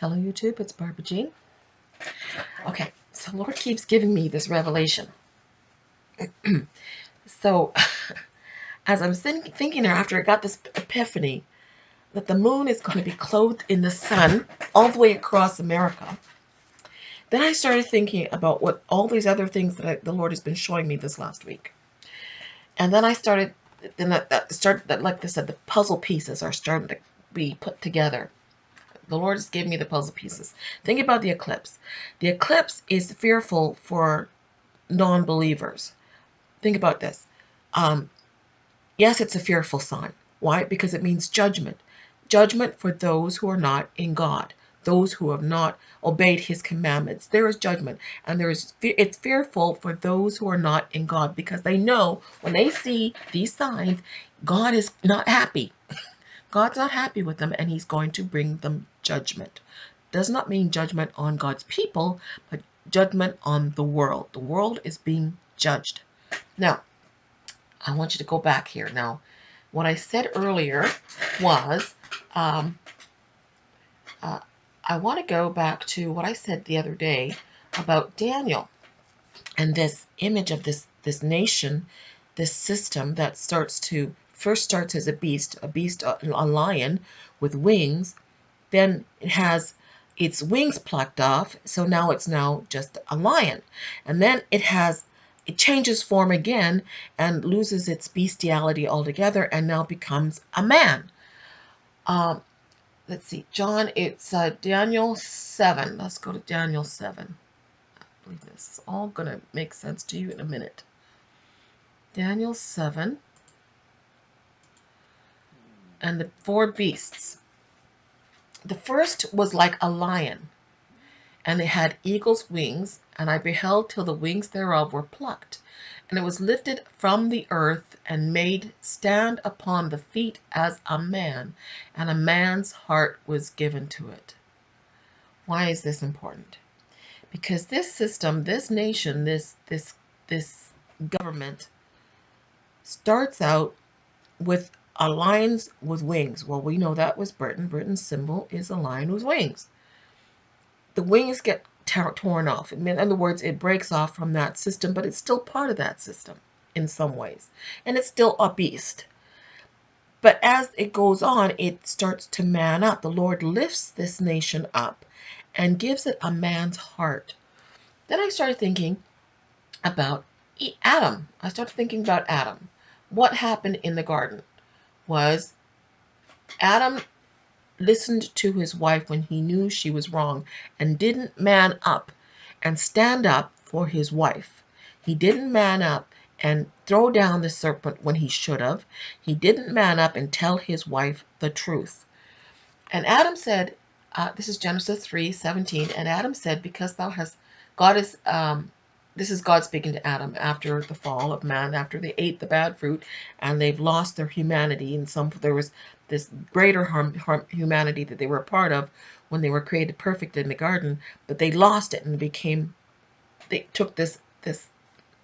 Hello YouTube, it's Barbara Jean. Okay, so Lord keeps giving me this revelation. So as I'm thinking there after I got this epiphany that the moon is going to be clothed in the sun all the way across America, then I started thinking about what all these other things that the Lord has been showing me this last week. And then I started, like I said, the puzzle pieces are starting to be put together. The Lord has given me the puzzle pieces. Think about the eclipse. The eclipse is fearful for non-believers. Think about this. Yes, it's a fearful sign. Why? Because it means judgment. Judgment for those who are not in God, those who have not obeyed his commandments. There is judgment, and it's fearful for those who are not in God, because they know when they see these signs, God is not happy. God's not happy with them, and he's going to bring them judgment. Does not mean judgment on God's people, but judgment on the world. The world is being judged. Now, I want you to go back here. Now, what I said earlier was, I want to go back to what I said the other day about Daniel and this image of this nation, this system that first starts as a beast, a lion with wings. Then it has its wings plucked off, so now it's just a lion. And then it changes form again and loses its bestiality altogether and now becomes a man. Let's see, John, it's Daniel 7. Let's go to Daniel 7. I believe this is all going to make sense to you in a minute. Daniel 7 and the four beasts. The first was like a lion, and it had eagle's wings, and I beheld till the wings thereof were plucked, and it was lifted from the earth, and made stand upon the feet as a man, and a man's heart was given to it. Why is this important? Because this system, this nation, this government starts out with a lion with wings. Well, we know that was Britain. Britain's symbol is a lion with wings. The wings get torn off. In other words, it breaks off from that system, but it's still part of that system in some ways. And it's still a beast. But as it goes on, it starts to man up. The Lord lifts this nation up and gives it a man's heart. Then I started thinking about Adam. I started thinking about Adam. What happened in the garden was Adam listened to his wife when he knew she was wrong and didn't man up and stand up for his wife. He didn't man up and throw down the serpent when he should have. He didn't man up and tell his wife the truth. And Adam said, this is Genesis 3:17, and Adam said, because this is God speaking to Adam after the fall of man, after they ate the bad fruit and they've lost their humanity. And there was this greater humanity that they were a part of when they were created perfect in the garden, but they lost it and they took this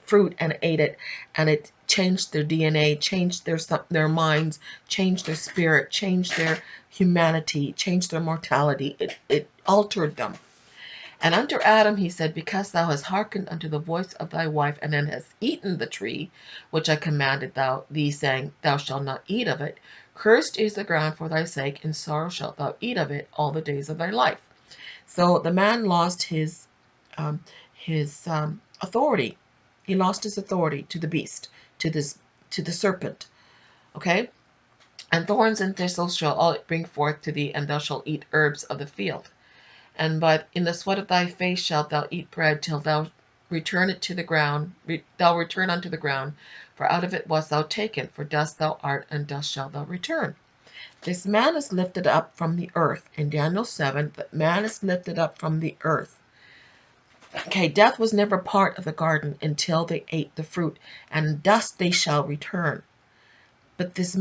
fruit and ate it, and it changed their DNA, changed their minds, changed their spirit, changed their humanity, changed their mortality. It altered them. And unto Adam he said, because thou hast hearkened unto the voice of thy wife, and then hast eaten the tree which I commanded thee, saying, thou shalt not eat of it, cursed is the ground for thy sake, in sorrow shalt thou eat of it all the days of thy life. So the man lost his authority. He lost his authority to the beast, to the serpent. Okay? And thorns and thistles shall all it bring forth to thee, and thou shalt eat herbs of the field. But in the sweat of thy face shalt thou eat bread till thou return it to the ground. Thou return unto the ground, for out of it wast thou taken. For dust thou art, and dust shalt thou return. This man is lifted up from the earth. In Daniel 7, the man is lifted up from the earth. Okay, death was never part of the garden until they ate the fruit, and dust they shall return. But this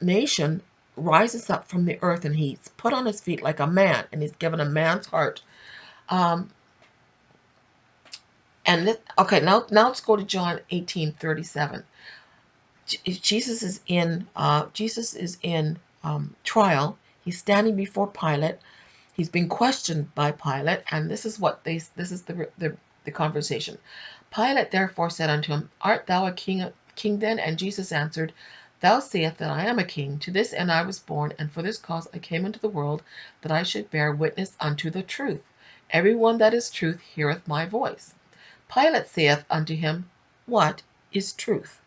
nation rises up from the earth, and he's put on his feet like a man, and he's given a man's heart. Okay, now let's go to John 18:37. Jesus is in trial. He's standing before Pilate. He's being questioned by Pilate, and this is the conversation. Pilate therefore said unto him, Art thou a king then? And Jesus answered, Thou sayest that I am a king. To this end I was born, and for this cause I came into the world, that I should bear witness unto the truth. Every one that is truth heareth my voice. Pilate saith unto him, What is truth?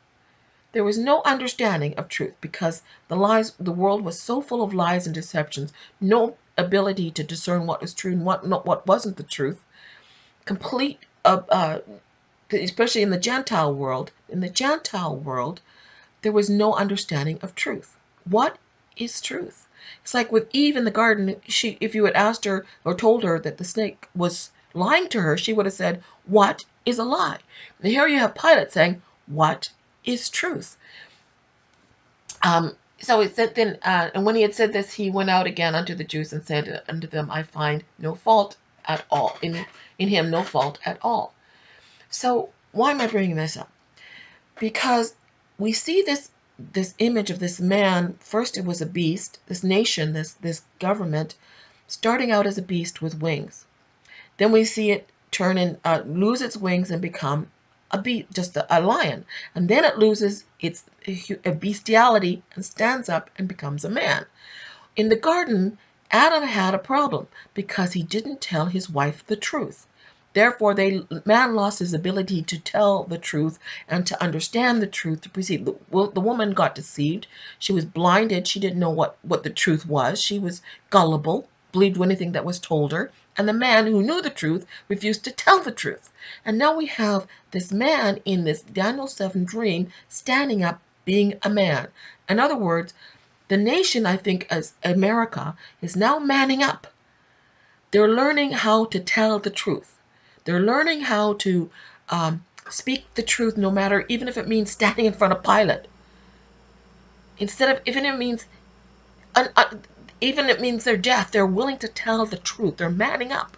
There was no understanding of truth, because the world was so full of lies and deceptions, no ability to discern what was true and what wasn't the truth. Complete, especially in the Gentile world. In the Gentile world, there was no understanding of truth. What is truth? It's like with Eve in the garden. If you had asked her or told her that the snake was lying to her, she would have said, What is a lie? And here you have Pilate saying, What is truth? So it said then, and when he had said this, he went out again unto the Jews and said unto them, I find no fault at all in him, no fault at all. So why am I bringing this up? Because we see this image of this man. First, it was a beast. This nation, this government, starting out as a beast with wings. Then we see it turn and lose its wings and become just a lion, and then it loses its bestiality and stands up and becomes a man. In the garden, Adam had a problem because he didn't tell his wife the truth. Therefore, man lost his ability to tell the truth and to understand the truth, to perceive. The woman got deceived. She was blinded. She didn't know what the truth was. She was gullible, believed anything that was told her. And the man who knew the truth refused to tell the truth. And now we have this man in this Daniel 7 dream standing up, being a man. In other words, the nation, I think, as America, is now manning up. They're learning how to tell the truth. They're learning how to speak the truth, no matter, even if it means standing in front of Pilate. Even if it means their death, they're willing to tell the truth. They're manning up.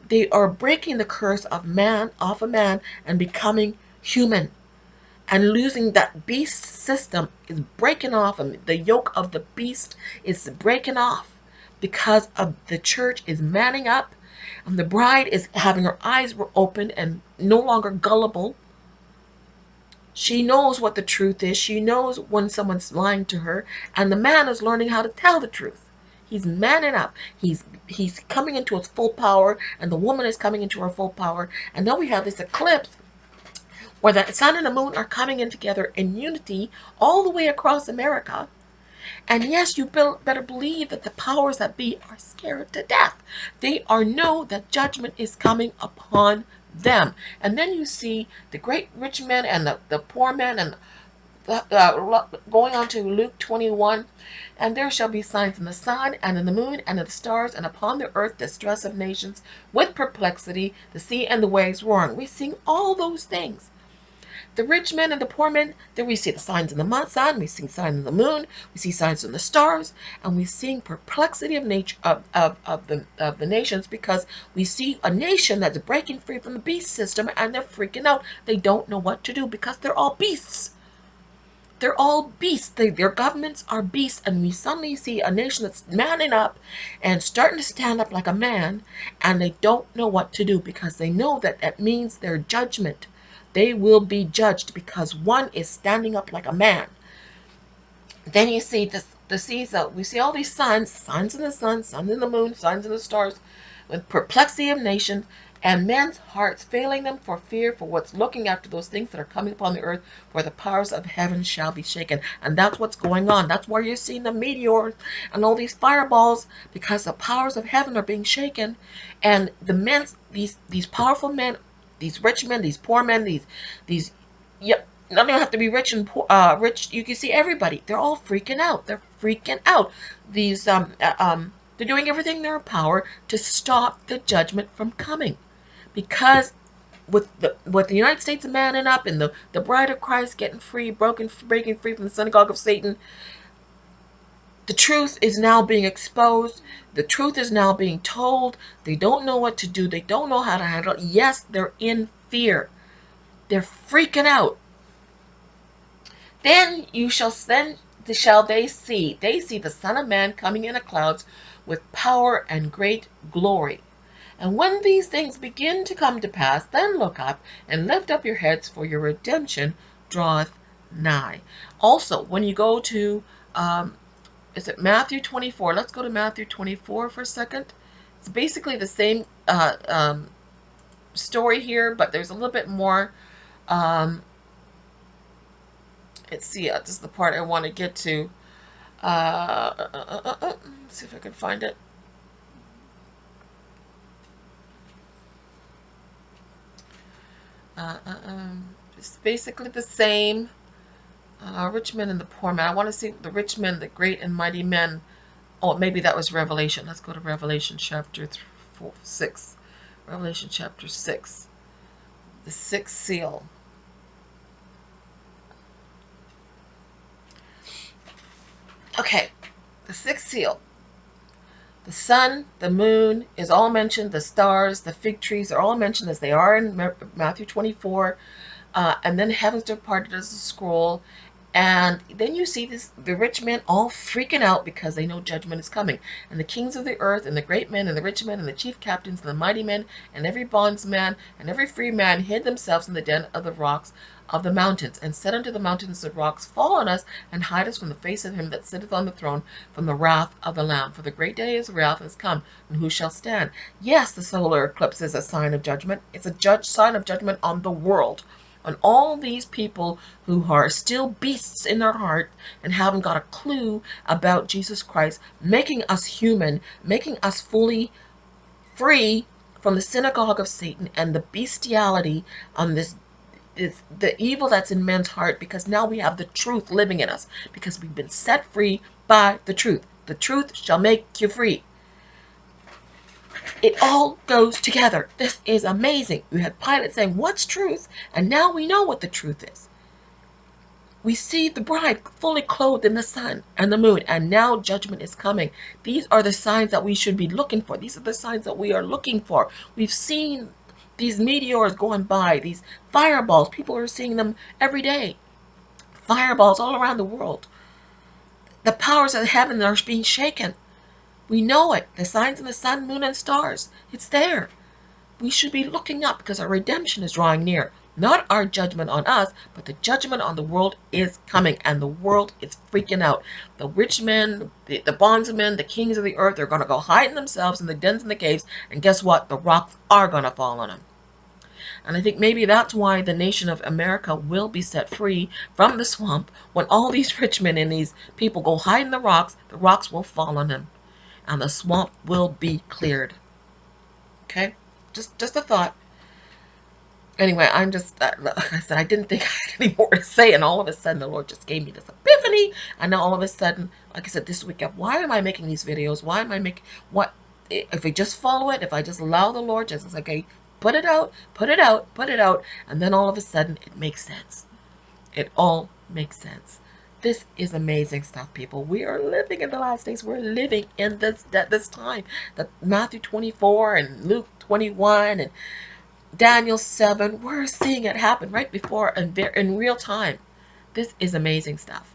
They are breaking the curse of man off a man and becoming human. And losing that beast system is breaking off, and the yoke of the beast is breaking off because of the church is manning up, and the bride is having her eyes open and no longer gullible. She knows what the truth is. She knows when someone's lying to her, and the man is learning how to tell the truth. He's manning up. He's coming into his full power, and the woman is coming into her full power. And then we have this eclipse where the sun and the moon are coming in together in unity all the way across America. And yes, you better believe that the powers that be are scared to death. They know that judgment is coming upon them. And then you see the great rich men and the poor men, and going on to Luke 21, and there shall be signs in the sun and in the moon and in the stars, and upon the earth distress of nations with perplexity, the sea and the waves roaring. We're seeing all those things. The rich men and the poor men, then we see the signs in the sun, we see signs in the moon, we see signs in the stars, and we're seeing perplexity of nature of the nations, because we see a nation that's breaking free from the beast system, and they're freaking out. They don't know what to do because they're all beasts. They're all beasts. Their governments are beasts, and we suddenly see a nation that's manning up and starting to stand up like a man, and they don't know what to do because they know that means their judgment. They will be judged because one is standing up like a man. Then you see we see all these signs in the sun, signs in the moon, signs in the stars, with perplexity of nations, and men's hearts failing them for fear for what's looking after those things that are coming upon the earth, for the powers of heaven shall be shaken. And that's what's going on. That's why you're seeing the meteors and all these fireballs, because the powers of heaven are being shaken. And these powerful men, these rich men, these poor men, these not even have to be rich and poor, rich. You can see everybody. They're all freaking out. They're freaking out. They're doing everything in their power to stop the judgment from coming, because with the United States manning up and the bride of Christ getting free, breaking free from the synagogue of Satan, the truth is now being exposed. The truth is now being told. They don't know what to do. They don't know how to handle it. Yes, they're in fear. They're freaking out. Then shall they see. They see the Son of Man coming in the clouds with power and great glory. And when these things begin to come to pass, then look up and lift up your heads, for your redemption draweth nigh. Also, when you go to, is it Matthew 24? Let's go to Matthew 24 for a second. It's basically the same story here, but there's a little bit more. Let's see, this is the part I want to get to. Let's see if I can find it. It's basically the same. Rich men and the poor man. I want to see the rich men, the great and mighty men. Oh, maybe that was Revelation. Let's go to Revelation chapter 6. Revelation chapter 6. The sixth seal. Okay, the sixth seal. The sun, the moon is all mentioned. The stars, the fig trees are all mentioned as they are in Matthew 24. And then heaven's departed as a scroll. And then you see the rich men all freaking out because they know judgment is coming. And the kings of the earth and the great men and the rich men and the chief captains and the mighty men and every bondsman and every free man hid themselves in the den of the rocks of the mountains, and said unto the mountains and rocks, fall on us and hide us from the face of him that sitteth on the throne, from the wrath of the Lamb. For the great day of his wrath is come, and who shall stand? Yes, the solar eclipse is a sign of judgment. It's a sign of judgment on the world, on all these people who are still beasts in their heart and haven't got a clue about Jesus Christ, making us human, making us fully free from the synagogue of Satan and the bestiality on this is the evil that's in men's heart, because now we have the truth living in us, because we've been set free by the truth. The truth shall make you free. It all goes together. This is amazing. We had Pilate saying, what's truth? And now we know what the truth is. We see the bride fully clothed in the sun and the moon, and now judgment is coming. These are the signs that we should be looking for. These are the signs that we are looking for. We've seen these meteors going by, these fireballs. People are seeing them every day. Fireballs all around the world. The powers of heaven are being shaken. We know it. The signs in the sun, moon, and stars. It's there. We should be looking up because our redemption is drawing near. Not our judgment on us, but the judgment on the world is coming, and the world is freaking out. The rich men, the bondsmen, the kings of the earth are going to go hide themselves in the dens and the caves, and guess what? The rocks are going to fall on them. And I think maybe that's why the nation of America will be set free from the swamp. When all these rich men and these people go hide in the rocks will fall on them, and the swamp will be cleared. Okay? Just a thought. Anyway, I'm just, like I said, I didn't think I had any more to say, and all of a sudden the Lord just gave me this epiphany, and now all of a sudden, like I said, this weekend, why am I making these videos? Why am I making, what, if we just follow it, if I just allow the Lord, just like, okay, put it out, put it out, put it out, and then all of a sudden it makes sense. It all makes sense. This is amazing stuff, people. We are living in the last days. We're living in this time. That Matthew 24 and Luke 21 and Daniel 7, we're seeing it happen right before and in real time. This is amazing stuff.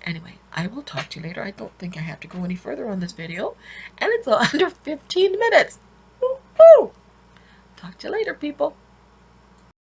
Anyway, I will talk to you later. I don't think I have to go any further on this video. And it's under 15 minutes. Woo-hoo! Talk to you later, people.